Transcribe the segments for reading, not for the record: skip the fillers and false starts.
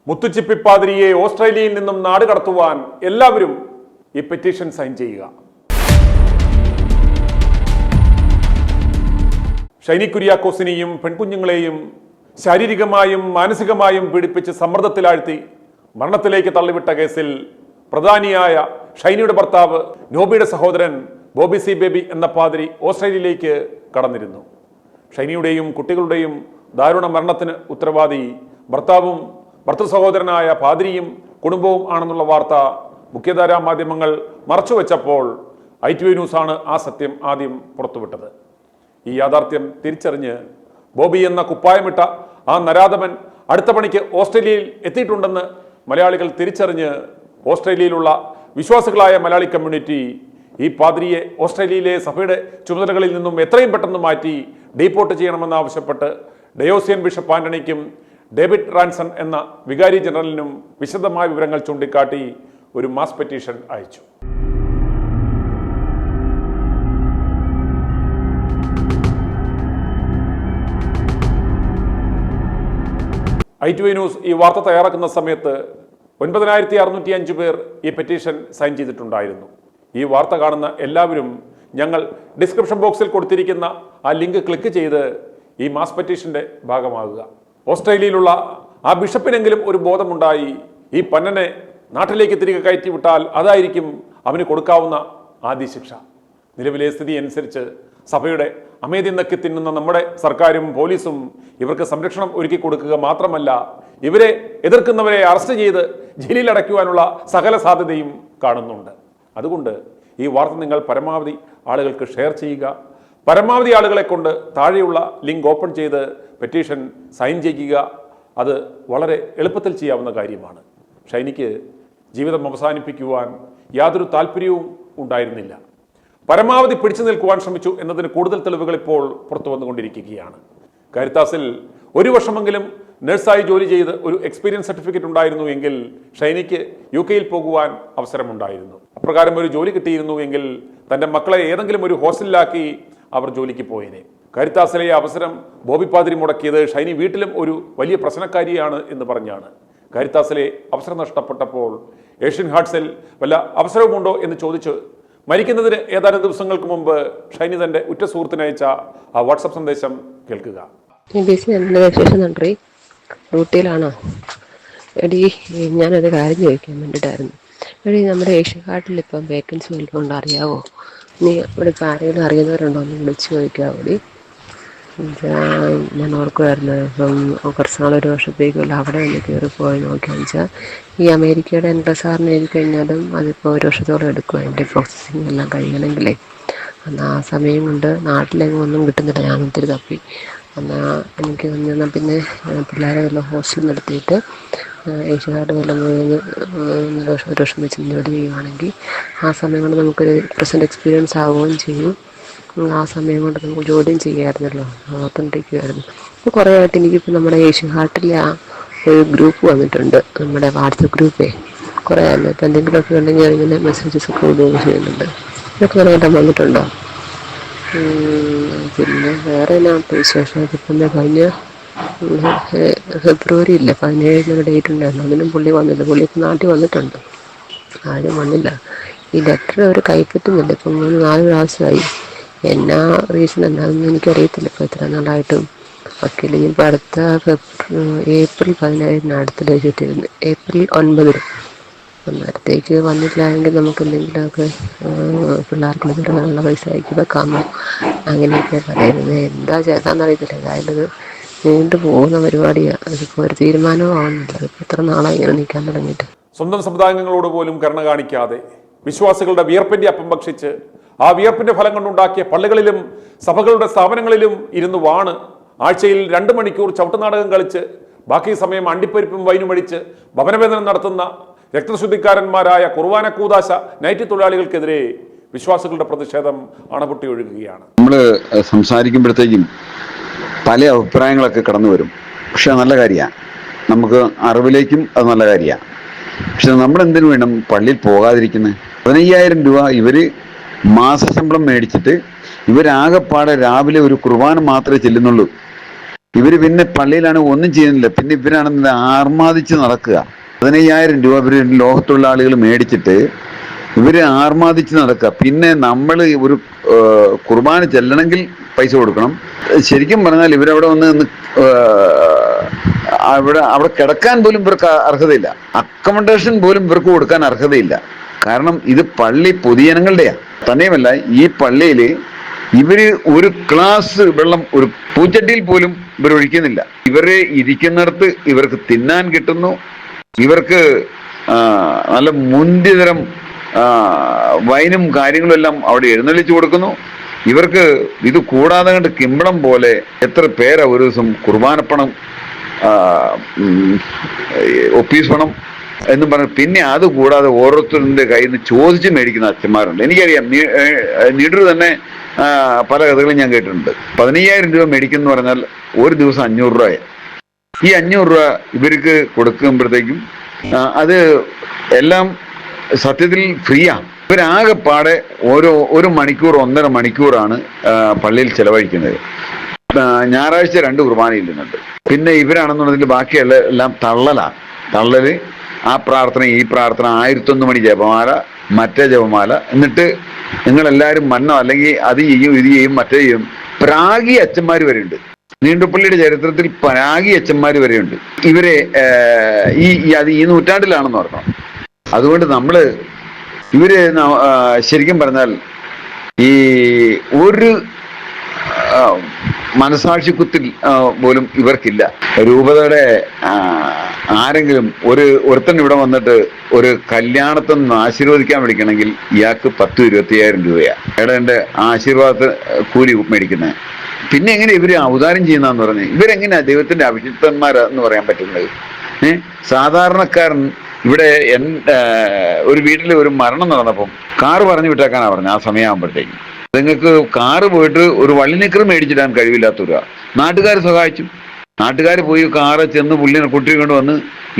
മുത്തുച്ചിപ്പി പാതിരിയെ ഓസ്ട്രേലിയയിൽ നിന്നും നാട് കടത്തുവാൻ എല്ലാവരും ഈ പെറ്റീഷൻ സൈൻ ചെയ്യുക. ഷൈനി കുര്യാക്കോസിനെയും പെൺകുഞ്ഞുങ്ങളെയും ശാരീരികമായും മാനസികമായും പീഡിപ്പിച്ച് സമ്മർദ്ദത്തിലാഴ്ത്തി മരണത്തിലേക്ക് തള്ളിവിട്ട കേസിൽ പ്രധാനിയായ ഷൈനിയുടെ ഭർത്താവ് നോബിയുടെ സഹോദരൻ ബോബി സി ബേബി എന്ന പാതിരി ഓസ്ട്രേലിയയിലേക്ക് കടന്നിരുന്നു. ഷൈനിയുടെയും കുട്ടികളുടെയും ദാരുണ മരണത്തിന് ഉത്തരവാദി ഭർത്താവും ഭർത്തൃ സഹോദരനായ പാതിരിയും കുടുംബവും ആണെന്നുള്ള വാർത്ത മുഖ്യധാരാ മാധ്യമങ്ങൾ മറച്ചുവെച്ചപ്പോൾ ITV ന്യൂസാണ് ആ സത്യം ആദ്യം പുറത്തുവിട്ടത്. ഈ യാഥാർത്ഥ്യം തിരിച്ചറിഞ്ഞ് ബോബി എന്ന കുപ്പായമിട്ട ആ നരാധമൻ അടുത്ത പണിക്ക് ഓസ്ട്രേലിയയിൽ എത്തിയിട്ടുണ്ടെന്ന് മലയാളികൾ തിരിച്ചറിഞ്ഞ് ഓസ്ട്രേലിയയിലുള്ള വിശ്വാസികളായ മലയാളി കമ്മ്യൂണിറ്റി ഈ പാതിരിയെ ഓസ്ട്രേലിയയിലെ സഭയുടെ ചുമതലകളിൽ നിന്നും എത്രയും പെട്ടെന്ന് മാറ്റി ഡീപ്പോർട്ട് ചെയ്യണമെന്നാവശ്യപ്പെട്ട് ഡയോസിയൻ ബിഷപ്പ് ആന്റണിക്കും ഡേവിഡ് റാൻസൺ എന്ന വികാരി ജനറലിനും വിശദമായ വിവരങ്ങൾ ചൂണ്ടിക്കാട്ടി ഒരു മാസ് പെറ്റീഷൻ അയച്ചു. ITV ന്യൂസ് ഈ വാർത്ത തയ്യാറാക്കുന്ന സമയത്ത് 9605 പേർ ഈ പെറ്റീഷൻ സൈൻ ചെയ്തിട്ടുണ്ടായിരുന്നു. ഈ വാർത്ത കാണുന്ന എല്ലാവരും ഞങ്ങൾ ഡിസ്ക്രിപ്ഷൻ ബോക്സിൽ കൊടുത്തിരിക്കുന്ന ആ ലിങ്ക് ക്ലിക്ക് ചെയ്ത് ഈ മാസ് പെറ്റീഷന്റെ ഭാഗമാകുക. ഓസ്ട്രേലിയയിലുള്ള ആ ബിഷപ്പിനെങ്കിലും ഒരു ബോധമുണ്ടായി ഈ പന്നനെ നാട്ടിലേക്ക് തിരികെ കയറ്റി വിട്ടാൽ അതായിരിക്കും അവന് കൊടുക്കാവുന്ന ആദ്യ ശിക്ഷ. നിലവിലെ സ്ഥിതി അനുസരിച്ച് സഭയുടെ അമേദ്യം നക്കി തിന്നുന്ന നമ്മുടെ സർക്കാരും പോലീസും ഇവർക്ക് സംരക്ഷണം ഒരുക്കി കൊടുക്കുക മാത്രമല്ല, ഇവരെ എതിർക്കുന്നവരെ അറസ്റ്റ് ചെയ്ത് ജയിലിൽ അടയ്ക്കുവാനുള്ള സകല സാധ്യതയും കാണുന്നുണ്ട്. അതുകൊണ്ട് ഈ വാർത്ത നിങ്ങൾ പരമാവധി ആളുകൾക്ക് ഷെയർ ചെയ്യുക. പരമാവധി ആളുകളെ കൊണ്ട് താഴെയുള്ള ലിങ്ക് ഓപ്പൺ ചെയ്ത് പെറ്റീഷൻ സൈൻ ചെയ്യുക. അത് വളരെ എളുപ്പത്തിൽ ചെയ്യാവുന്ന കാര്യമാണ്. ഷൈനിക്ക് ജീവിതം അവസാനിപ്പിക്കുവാൻ യാതൊരു താല്പര്യവും ഉണ്ടായിരുന്നില്ല. പരമാവധി പിടിച്ചു നിൽക്കുവാൻ ശ്രമിച്ചു എന്നതിന് കൂടുതൽ തെളിവുകൾ ഇപ്പോൾ പുറത്തു വന്നുകൊണ്ടിരിക്കുകയാണ്. കാരിത്താസിൽ ഒരു വർഷമെങ്കിലും നഴ്സായി ജോലി ചെയ്ത് ഒരു എക്സ്പീരിയൻസ് സർട്ടിഫിക്കറ്റ് ഉണ്ടായിരുന്നു എങ്കിൽ ഷൈനിക്ക് UK പോകുവാൻ അവസരമുണ്ടായിരുന്നു. അപ്രകാരം ഒരു ജോലി കിട്ടിയിരുന്നു എങ്കിൽ തൻ്റെ മക്കളെ ഏതെങ്കിലും ഒരു ഹോസ്റ്റലിലാക്കി അവർ ജോലിക്ക് പോയേനെ. കാരിത്താസിലെ അവസരം ബോബി പാതിരി മുടക്കിയത് ഷൈനി വീട്ടിലും ഒരു വലിയ പ്രശ്നക്കാരിയാണ് എന്ന് പറഞ്ഞാണ്. കാരിത്താസിലെ അവസരം നഷ്ടപ്പെട്ടപ്പോൾ ഏഷ്യൻ ഹാർട്സിൽ വല്ല അവസരവുമുണ്ടോ എന്ന് ചോദിച്ച് മരിക്കുന്നതിന് ഏതാനും ദിവസങ്ങൾക്ക് മുമ്പ് ഷൈനി തന്റെ ഉറ്റ സുഹൃത്തിനയച്ച ആ വാട്സപ്പ് സന്ദേശം കേൾക്കുക. ഡ്യൂട്ടിയിലാണോ? എടി, ഞാനൊരു കാര്യം ചോദിക്കാൻ വേണ്ടിയിട്ടായിരുന്നു. എടി, നമ്മുടെ ഏഷ്യൻ ഹാർട്ടിൽ ഇപ്പം വേക്കൻസി വല്ലതുകൊണ്ട് അറിയാവോ? നീ ഇവിടെ ഇപ്പം ആരെങ്കിലും അറിയുന്നവരുണ്ടോ എന്ന് വിളിച്ച് ചോദിക്കാവോ? ഡി, ഞാൻ ഓർക്കുമായിരുന്നു ഇപ്പം കുറച്ച് നാളൊരു വർഷത്തേക്കുള്ള അവിടെ ഒന്ന് കയറിപ്പോയി നോക്കിയാന്ന് വെച്ചാൽ ഈ അമേരിക്കയുടെ NRSRന് എഴുതി കഴിഞ്ഞാലും അതിപ്പോൾ ഒരു വർഷത്തോളം എടുക്കും അതിൻ്റെ പ്രോസസ്സിങ് എല്ലാം കഴിയണമെങ്കിലേ. എന്നാൽ ആ സമയം കൊണ്ട് നാട്ടിലെങ്ങും ഒന്നും കിട്ടുന്നില്ല. ഞാൻ ഒത്തിരി തപ്പി. എന്നാൽ എനിക്ക് എന്നാൽ പിന്നെ പിള്ളേരെ വല്ല ഹോസ്റ്റലിൽ നിർത്തിയിട്ട് ഏഷ്യൻ കാർഡ് വല്ലതും ഒരു വർഷം വെച്ച് ജോലി ചെയ്യുകയാണെങ്കിൽ ആ സമയം കൊണ്ട് നമുക്കൊരു പ്രസൻറ്റ് എക്സ്പീരിയൻസ് ആവുകയും ചെയ്യും. ആ സമയം കൊണ്ട് നമുക്ക് ജോലിയും ചെയ്യാമായിരുന്നല്ലോ, ഓർത്തുകൊണ്ടിരിക്കുമായിരുന്നു. ഇപ്പോൾ കുറേ ആയിട്ട് എനിക്കിപ്പോൾ നമ്മുടെ ഏഷ്യൻ ഹാർട്ടിലെ ആ ഒരു ഗ്രൂപ്പ് വന്നിട്ടുണ്ട്, നമ്മുടെ വാട്സപ്പ് ഗ്രൂപ്പേ. കുറേ ആയിരുന്നു. ഇപ്പം എന്തെങ്കിലുമൊക്കെ ഉണ്ടെങ്കിൽ ഞാനിങ്ങനെ മെസ്സേജസ് ഒക്കെ ഉപയോഗം ചെയ്യുന്നുണ്ട്. ഇതൊക്കെ കുറേ ആയിട്ട് വന്നിട്ടുണ്ടോ? പിന്നെ വേറെ എന്നാ വിശേഷം? ഇപ്പം കഴിഞ്ഞ ഫെബ്രുവരി ഇല്ല 17 ഡേറ്റ് ഉണ്ടായിരുന്നു. അതിനും പുള്ളി വന്നില്ല. പുള്ളി ഇപ്പം നാട്ടിൽ വന്നിട്ടുണ്ട്, ആരും വന്നില്ല. ഈ ലെറ്റർ അവർ കൈപ്പറ്റുന്നില്ല. ഇപ്പം 3-4 പ്രാവശ്യമായി. എന്നാ റീസൺ എന്താണെന്ന് എനിക്കറിയത്തില്ല. ഇപ്പോൾ എത്ര നാളായിട്ടും വക്കീൽ ഇനിയിപ്പോൾ അടുത്ത ഏപ്രിൽ 17 അടുത്ത ഡേറ്റ് ഇട്ടിരുന്നു. ഏപ്രിൽ 9 അന്നേരത്തേക്ക് വന്നിട്ടില്ലെങ്കിൽ നമുക്ക് എന്തെങ്കിലുമൊക്കെ പിള്ളേർക്ക് ചെറുതാനുള്ള പൈസ ആക്കി വെക്കാമോ അങ്ങനെയൊക്കെ പറയുന്നത്. എന്താ ചെയ്താന്നറിയത്തില്ല. അതായത് നീണ്ടു പോകുന്ന പരിപാടിയാണ്. അതിപ്പോൾ ഒരു തീരുമാനവും ആവുന്നില്ല. അതിപ്പോൾ എത്ര നാളായി ഇങ്ങനെ നിൽക്കാൻ തുടങ്ങിയിട്ട്. സ്വന്തം സമുദായങ്ങളോട് പോലും കരുണ കാണിക്കാതെ വിശ്വാസികളുടെ വിയർപ്പിന്റെ അപ്പം ഭക്ഷിച്ച് ആ വിയർപ്പിന്റെ ഫലം കൊണ്ടുണ്ടാക്കിയ പള്ളികളിലും സഭകളുടെ സ്ഥാപനങ്ങളിലും ഇരുന്ന് വാണ് ആഴ്ചയിൽ 2 മണിക്കൂർ ചവിട്ടുനാടകം കളിച്ച് ബാക്കി സമയം അണ്ടിപ്പരിപ്പും വൈനും അടിച്ച് ഭവനവേദനം നടത്തുന്ന രക്തശുദ്ധിക്കാരന്മാരായ കുർബാന കൂദാശ നൈറ്റ് തൊഴിലാളികൾക്കെതിരെ വിശ്വാസികളുടെ പ്രതിഷേധം അണപൊട്ടി ഒഴുകുകയാണ്. നമ്മൾ സംസാരിക്കുമ്പോഴത്തേക്കും പല അഭിപ്രായങ്ങളൊക്കെ കടന്നു വരും. പക്ഷെ നല്ല കാര്യമാണ്, നമുക്ക് അറിവിലേക്കും അത് നല്ല കാര്യമാണ്. പക്ഷെ നമ്മളെന്തിനു വേണം പള്ളിയിൽ പോകാതിരിക്കുന്നത്? 15,000 രൂപ ഇവർ മാസശമ്പളം മേടിച്ചിട്ട് ഇവരാകെപ്പാടെ രാവിലെ ഒരു കുർബാന മാത്രമേ ചെല്ലുന്നുള്ളൂ. ഇവര് പിന്നെ പള്ളിയിലാണ് ഒന്നും ചെയ്യുന്നില്ല. പിന്നെ ഇവരാണെന്ന് ആർമാദിച്ച് നടക്കുക. 15,000 രൂപ ഇവര് ലോകത്തുള്ള ആളുകൾ മേടിച്ചിട്ട് ഇവര് ആർമാദിച്ച് നടക്കുക. പിന്നെ നമ്മൾ ഒരു കുർബാന ചെല്ലണമെങ്കിൽ പൈസ കൊടുക്കണം. ശരിക്കും പറഞ്ഞാൽ ഇവരവിടെ വന്ന് അവിടെ കിടക്കാൻ പോലും ഇവർക്ക് അർഹതയില്ല. അക്കോമഡേഷൻ പോലും ഇവർക്ക് കൊടുക്കാൻ അർഹതയില്ല. കാരണം ഇത് പള്ളി പൊതുജനങ്ങളുടെയാ. തന്നെയുമല്ല, ഈ പള്ളിയിൽ ഇവര് ഒരു ഗ്ലാസ് വെള്ളം ഒരു പൂച്ചട്ടിയിൽ പോലും ഇവർ ഒഴിക്കുന്നില്ല. ഇവരെ ഇരിക്കുന്നിടത്ത് ഇവർക്ക് തിന്നാൻ കിട്ടുന്നു. ഇവർക്ക് നല്ല മുന്തിതരം വൈനും കാര്യങ്ങളും എല്ലാം അവിടെ എഴുന്നള്ളിച്ചു കൊടുക്കുന്നു. ഇവർക്ക് ഇത് കൂടാതെ കണ്ട് കിമ്പളം പോലെ എത്ര പേരാ ഒരു ദിവസം കുർബാനപ്പണം ഒപ്പീസ് പണം എന്നും പറഞ്ഞു. പിന്നെ അത് കൂടാതെ ഓരോരുത്തരുടെ കയ്യിൽ നിന്ന് ചോദിച്ച് മേടിക്കുന്ന അച്ഛന്മാരുണ്ട്. എനിക്കറിയാം, നീടൂർ തന്നെ പല കഥകളും ഞാൻ കേട്ടിട്ടുണ്ട്. 15,000 രൂപ മേടിക്കുന്നു പറഞ്ഞാൽ ഒരു ദിവസം 500 രൂപ. ഈ 500 രൂപ ഇവർക്ക് കൊടുക്കുമ്പോഴത്തേക്കും അത് എല്ലാം സത്യത്തിൽ ഫ്രീയാ. ഇവരാകെപ്പാടെ ഒരു മണിക്കൂർ 1.5 മണിക്കൂറാണ് പള്ളിയിൽ ചെലവഴിക്കുന്നത്. ഞായറാഴ്ച 2 കുർബാന ഇല്ലുന്നുണ്ട്. പിന്നെ ഇവരാണെന്നുണ്ടെങ്കിൽ ബാക്കിയുള്ള എല്ലാം തള്ളല്, ആ പ്രാർത്ഥന ഈ പ്രാർത്ഥന, 1001 മണി ജപമാല, മറ്റേ ജപമാല. എന്നിട്ട് നിങ്ങളെല്ലാവരും മന്നോ അല്ലെങ്കിൽ അത് ചെയ്യും ഇത് ചെയ്യും മറ്റേ ചെയ്യും. പ്രാഗി അച്ഛന്മാർ വരെ ഉണ്ട്. നീണ്ടുപള്ളിയുടെ ചരിത്രത്തിൽ പ്രാഗി അച്ഛന്മാർ വരെയുണ്ട്. ഇവരെ ഈ നൂറ്റാണ്ടിലാണെന്ന് ഓർക്കണം. അതുകൊണ്ട് ഇവര് ശരിക്കും പറഞ്ഞാൽ ഈ ഒരു മനസാക്ഷിക്കുത്തിൽ പോലും ഇവർക്കില്ല. രൂപതയുടെ ആരെങ്കിലും ഒരുത്തൻ ഇവിടെ വന്നിട്ട് ഒരു കല്യാണത്തിൽ നിന്ന് ആശീർവദിക്കാൻ വിളിക്കണമെങ്കിൽ ഇയാൾക്ക് 10,000-20,000 രൂപയാണ് എന്റെ ആശീർവാദ കൂലി മേടിക്കുന്നത്. പിന്നെ എങ്ങനെ ഇവര് ഔദാര്യം ചെയ്യുന്നതെന്ന് പറഞ്ഞ് ഇവരെങ്ങനെയാ ദൈവത്തിന്റെ അഭിഷിക്തന്മാരെന്ന് പറയാൻ പറ്റുന്നത്? സാധാരണക്കാരൻ ഇവിടെ ഒരു വീട്ടിൽ ഒരു മരണം നടന്നപ്പം കാറ് പറഞ്ഞു വിട്ടേക്കാനാ പറഞ്ഞത്. ആ സമയമാകുമ്പോഴത്തേക്കും നിങ്ങൾക്ക് കാറ് പോയിട്ട് ഒരു വള്ളിനിക്കർ മേടിച്ചിടാൻ കഴിവില്ലാത്തവരാ. നാട്ടുകാർ സഹായിച്ചു. നാട്ടുകാർ പോയി കാറ് ചെന്ന് പുള്ളിനെ കുട്ടി കൊണ്ടുവന്ന്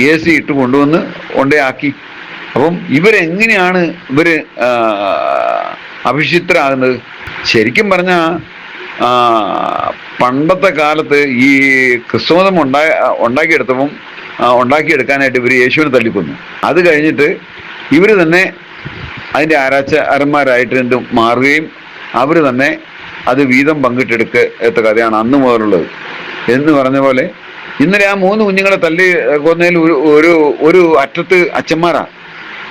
AC ഇട്ട് കൊണ്ടുവന്ന് കൊണ്ടേയാക്കി. അപ്പം ഇവരെങ്ങനെയാണ് അഭിഷിക്തരാകുന്നത്? ശരിക്കും പറഞ്ഞാൽ പണ്ടത്തെ കാലത്ത് ഈ ക്രിസ്തുമതം ഉണ്ടാക്കിയെടുക്കാനായിട്ട് ഇവർ യേശുവിനെ തല്ലിക്കൊന്നു. അത് കഴിഞ്ഞിട്ട് ഇവർ തന്നെ അതിൻ്റെ ആരാച്ചരന്മാരായിട്ട് മാറുകയും അവർ തന്നെ അത് വീതം പങ്കിട്ടെടുക്കത്ത കഥയാണ് അന്ന് മുതലുള്ളത്. എന്ന് പറഞ്ഞ പോലെ ഇന്നലെ ആ 3 കുഞ്ഞുങ്ങളെ തല്ലി കൊന്നതിൽ ഒരു അറ്റത്ത് അച്ഛന്മാരാണ്.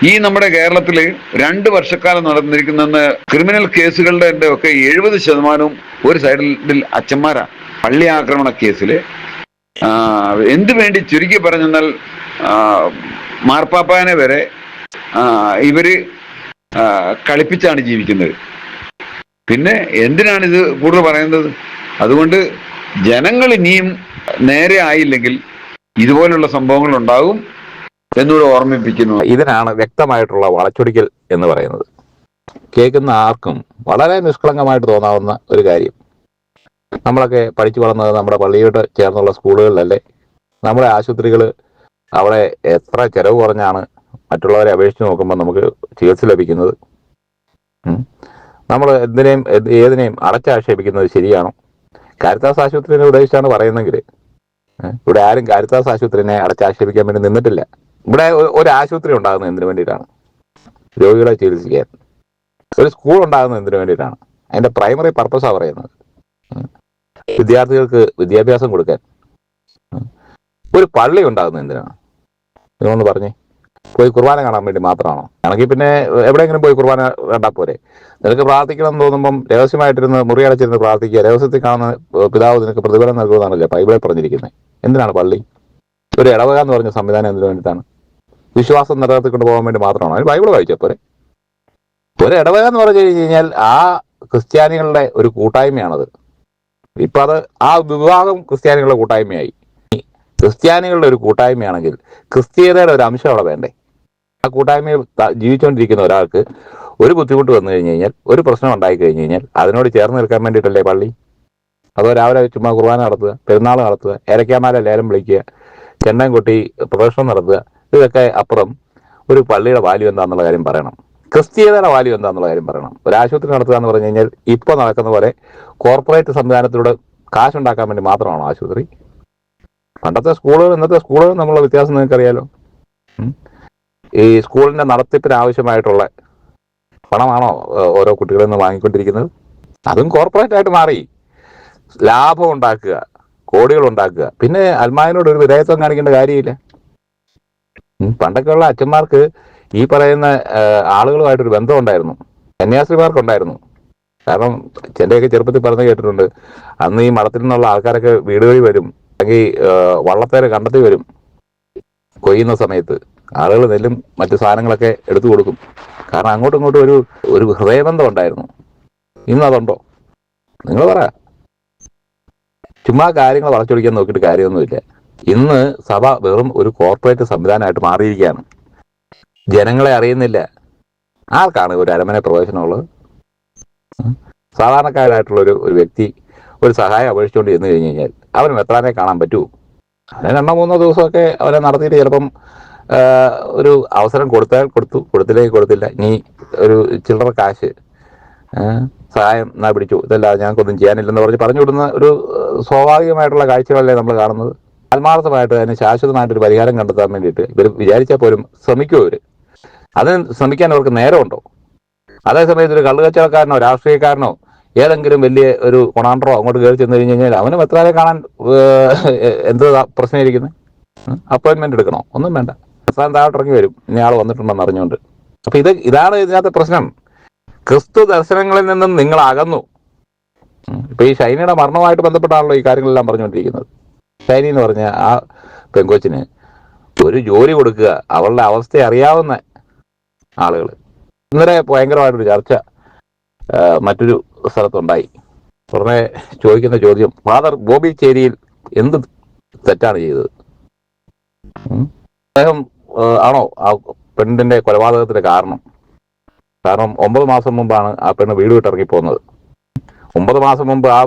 ഈ നമ്മുടെ കേരളത്തിൽ 2 വർഷക്കാലം നടന്നിരിക്കുന്ന ക്രിമിനൽ കേസുകളുടെ ഒക്കെ 70% ഒരു സൈഡിൽ അച്ഛന്മാരാണ്. പള്ളി ആക്രമണ കേസിൽ എന്തു വേണ്ടി ചുരുക്കി പറഞ്ഞെന്നാൽ മാർപ്പാപ്പാനെ വരെ ഇവര് കളിപ്പിച്ചാണ് ജീവിക്കുന്നത്. പിന്നെ എന്തിനാണിത് കൂടുതൽ പറയുന്നത്? അതുകൊണ്ട് ജനങ്ങൾ ഇനിയും നേരെ ആയില്ലെങ്കിൽ ഇതുപോലുള്ള സംഭവങ്ങൾ ഉണ്ടാകും എന്നൂടെ ഓർമ്മിപ്പിക്കുന്നു. ഇതിനാണ് വ്യക്തമായിട്ടുള്ള വളച്ചൊടിക്കൽ എന്ന് പറയുന്നത്. കേൾക്കുന്ന ആർക്കും വളരെ നിഷ്കളങ്കമായിട്ട് തോന്നാവുന്ന ഒരു കാര്യം. നമ്മളൊക്കെ പഠിച്ചു വളർന്നത് നമ്മുടെ പള്ളിയോട് ചേർന്നുള്ള സ്കൂളുകളിലല്ലേ? നമ്മുടെ ആശുപത്രികൾ അവിടെ എത്ര ചെലവ് കുറഞ്ഞാണ് മറ്റുള്ളവരെ അപേക്ഷിച്ച് നോക്കുമ്പോൾ നമുക്ക് ചികിത്സ ലഭിക്കുന്നത്. നമ്മൾ ഏതിനെയും അടച്ചാക്ഷേപിക്കുന്നത് ശരിയാണോ? കാരിത്താസ് ആശുപത്രിനെ ഉദ്ദേശിച്ചാണ് പറയുന്നെങ്കിൽ ഇവിടെ ആരും കാരിത്താസ് ആശുപത്രിനെ അടച്ചാക്ഷേപിക്കാൻ വേണ്ടി നിന്നിട്ടില്ല. ഇവിടെ ഒരു ആശുപത്രി ഉണ്ടാകുന്നത് എന്തിനു വേണ്ടിയിട്ടാണ്? രോഗികളെ ചികിത്സിക്കാൻ. ഒരു സ്കൂൾ ഉണ്ടാകുന്നത് എന്തിനു വേണ്ടിയിട്ടാണ്? അതിന്റെ പ്രൈമറി പർപ്പസാണ് പറയുന്നത്. വിദ്യാർത്ഥികൾക്ക് വിദ്യാഭ്യാസം കൊടുക്കാൻ. ഒരു പള്ളി ഉണ്ടാകുന്നത് എന്തിനാണ്? നിങ്ങളൊന്ന് പറഞ്ഞേ. പോയി കുർബാന കാണാൻ വേണ്ടി മാത്രമാണോ? ആണെങ്കിൽ പിന്നെ എവിടെയെങ്കിലും പോയി കുർബാന കണ്ടാൽ പോരെ? നിനക്ക് പ്രാർത്ഥിക്കണം എന്ന് തോന്നുമ്പം രഹസ്യമായിട്ടിരുന്ന് മുറി അടച്ചിരുന്ന് പ്രാർത്ഥിക്കുക. രഹസ്യത്തിൽ കാണുന്ന പിതാവ് നിനക്ക് പ്രതിഫലം നൽകുന്നതാണല്ലോ ബൈബിളിൽ പറഞ്ഞിരിക്കുന്നത്. എന്തിനാണ് പള്ളി? ഒരു ഇടവക എന്ന് പറഞ്ഞ സംവിധാനം എന്തിനു വേണ്ടിയിട്ടാണ്? വിശ്വാസം നിലനിർത്തിക്കൊണ്ട് പോകാൻ വേണ്ടി മാത്രമാണോ? അതിന് ബൈബിൾ വായിച്ചാൽ പോരെ? ഒരു ഇടവക എന്ന് പറഞ്ഞു കഴിഞ്ഞാൽ ആ ക്രിസ്ത്യാനികളുടെ ഒരു കൂട്ടായ്മയാണത്. ഇപ്പം അത് ആ വിഭാഗം ക്രിസ്ത്യാനികളുടെ കൂട്ടായ്മയായി. ക്രിസ്ത്യാനികളുടെ ഒരു കൂട്ടായ്മയാണെങ്കിൽ ക്രിസ്തീയതയുടെ ഒരു അംശം അവിടെ വേണ്ടേ? ആ കൂട്ടായ്മയിൽ ജീവിച്ചുകൊണ്ടിരിക്കുന്ന ഒരാൾക്ക് ഒരു ബുദ്ധിമുട്ട് വന്നു കഴിഞ്ഞ് കഴിഞ്ഞാൽ, ഒരു പ്രശ്നം ഉണ്ടായി കഴിഞ്ഞ് കഴിഞ്ഞാൽ അതിനോട് ചേർന്ന് നിൽക്കാൻ വേണ്ടിയിട്ടല്ലേ പള്ളി? അതോ രാവിലെ ചുമ്മാ കുർബാന നടത്തുക, പെരുന്നാൾ നടത്തുക, ഏലക്കാമാല ലേലം വിളിക്കുക, ചെണ്ടം കൊട്ടി പ്രദർശനം നടത്തുക, ഇതൊക്കെ അപ്പുറം ഒരു പള്ളിയുടെ വാല്യൂ എന്താണെന്നുള്ള കാര്യം പറയണം. ക്രിസ്തീയതയുടെ വാല്യൂ എന്താണെന്നുള്ള കാര്യം പറയണം. ഒരു ആശുപത്രി നടത്തുക എന്ന് പറഞ്ഞു കഴിഞ്ഞാൽ ഇപ്പോൾ നടക്കുന്ന പോലെ കോർപ്പറേറ്റ് സംവിധാനത്തിലൂടെ കാശുണ്ടാക്കാൻ വേണ്ടി മാത്രമാണോ ആശുപത്രി? പണ്ടത്തെ സ്കൂളുകൾ ഇന്നത്തെ സ്കൂളുകൾ തമ്മിലുള്ള വ്യത്യാസം നിങ്ങൾക്കറിയാലോ. ഈ സ്കൂളിന്റെ നടത്തിപ്പിന് ആവശ്യമായിട്ടുള്ള പണമാണോ ഓരോ കുട്ടികളിൽ നിന്ന് വാങ്ങിക്കൊണ്ടിരിക്കുന്നത്? അതും കോർപ്പറേറ്റ് ആയിട്ട് മാറി. ലാഭം ഉണ്ടാക്കുക, കോടികൾ ഉണ്ടാക്കുക. പിന്നെ അൽമായനോട് ഒരു വിധേയത്വം കാണിക്കേണ്ട കാര്യമില്ല. പണ്ടൊക്കെയുള്ള അച്ഛന്മാർക്ക് ഈ പറയുന്ന ആളുകളുമായിട്ടൊരു ബന്ധം ഉണ്ടായിരുന്നു, കന്യാസ്ത്രീമാർക്കുണ്ടായിരുന്നു. കാരണം ചെൻ്റെയൊക്കെ ചെറുപ്പത്തിൽ പറഞ്ഞു കേട്ടിട്ടുണ്ട്, അന്ന് ഈ മഠത്തിൽ നിന്നുള്ള ആൾക്കാരൊക്കെ വീട് വഴി വരും, അല്ലെങ്കിൽ വള്ളത്തേരെ കണ്ടെത്തി വരും. കൊയ്യുന്ന സമയത്ത് ആളുകൾ നെല്ലും മറ്റു സാധനങ്ങളൊക്കെ എടുത്തു കൊടുക്കും. കാരണം അങ്ങോട്ടും ഇങ്ങോട്ടും ഒരു ഹൃദയബന്ധം ഉണ്ടായിരുന്നു. ഇന്ന് അതുണ്ടോ? നിങ്ങൾ പറ. ചുമ്മാ കാര്യങ്ങൾ വളച്ചൊടിക്കാൻ നോക്കിയിട്ട് കാര്യമൊന്നുമില്ല. ഇന്ന് സഭ വെറും ഒരു കോർപ്പറേറ്റ് സംവിധാനമായിട്ട് മാറിയിരിക്കുകയാണ്. ജനങ്ങളെ അറിയുന്നില്ല. ആർക്കാണ് ഒരു അരമന പ്രവേശനമുള്ളത്? സാധാരണക്കാരായിട്ടുള്ള ഒരു വ്യക്തി ഒരു സഹായം അപേക്ഷിച്ചുകൊണ്ട് ചെന്ന് കഴിഞ്ഞ് കഴിഞ്ഞാൽ അവന് മെത്രാനെ കാണാൻ പറ്റുമോ? അവനെ 2-3 ദിവസമൊക്കെ അവനെ നടത്തിയിട്ട് ചിലപ്പം ഒരു അവസരം കൊടുത്താൽ കൊടുത്തു, കൊടുത്തില്ലെങ്കിൽ കൊടുത്തില്ല. ഇനി ഒരു ചില്ലറ കാശ് സഹായം എന്നാ പിടിച്ചു, ഇതല്ലാതെ ഞങ്ങൾക്കൊന്നും ചെയ്യാനില്ലെന്ന് പറഞ്ഞു വിടുന്ന ഒരു സ്വാഭാവികമായിട്ടുള്ള കാഴ്ചകളല്ലേ നമ്മൾ കാണുന്നത്. ആത്മാർത്ഥമായിട്ട് അതിന് ശാശ്വതമായിട്ടൊരു പരിഹാരം കണ്ടെത്താൻ വേണ്ടിയിട്ട് ഇവർ വിചാരിച്ചാൽ പോലും ശ്രമിക്കുമോ? അതിന് ശ്രമിക്കാൻ അവർക്ക് നേരമുണ്ടോ? അതേസമയത്ത് ഒരു കള്ളുകച്ചവടക്കാരനോ രാഷ്ട്രീയക്കാരനോ ഏതെങ്കിലും വലിയ ഒരു കൊണാണ്ടറോ അങ്ങോട്ട് കയറി ചെന്ന് കഴിഞ്ഞ് കഴിഞ്ഞാൽ അവന് മെത്രാനെ കാണാൻ എന്ത് പ്രശ്നം ഇരിക്കുന്നത്? അപ്പോയിന്റ്മെന്റ് എടുക്കണോ? ഒന്നും വേണ്ട. മെത്രാൻ താഴോട്ടിറങ്ങി വരും, ഇന്നയാൾ വന്നിട്ടുണ്ടെന്ന് അറിഞ്ഞുകൊണ്ട്. അപ്പൊ ഇതാണ് ഇതിനകത്തെ പ്രശ്നം. ക്രിസ്തു ദർശനങ്ങളിൽ നിന്നും നിങ്ങൾ അകന്നു. ഇപ്പൊ ഈ ഷൈനയുടെ മരണവുമായിട്ട് ബന്ധപ്പെട്ടാണല്ലോ ഈ കാര്യങ്ങളെല്ലാം പറഞ്ഞുകൊണ്ടിരിക്കുന്നത്. ഷൈനി എന്ന് പറഞ്ഞ ആ പെങ്കൊച്ചിന് ഒരു ജോലി കൊടുക്കുക, അവളുടെ അവസ്ഥ അറിയാവുന്ന ആളുകൾ. ഇന്നലെ ഭയങ്കരമായിട്ടൊരു ചർച്ച മറ്റൊരു സ്ഥലത്തുണ്ടായി. ഉടനെ ചോദിക്കുന്ന ചോദ്യം, ഫാദർ ബോബി ചേരിയിൽ എന്ത് തെറ്റാണ് ചെയ്തത്? അദ്ദേഹം ആണോ ആ പെണ്ണിന്റെ കൊലപാതകത്തിന് കാരണം? കാരണം 9 മാസം മുമ്പാണ് ആ പെണ്ണ് വീട് വിട്ടിറങ്ങിപ്പോകുന്നത്. 9 മാസം മുമ്പ് ആ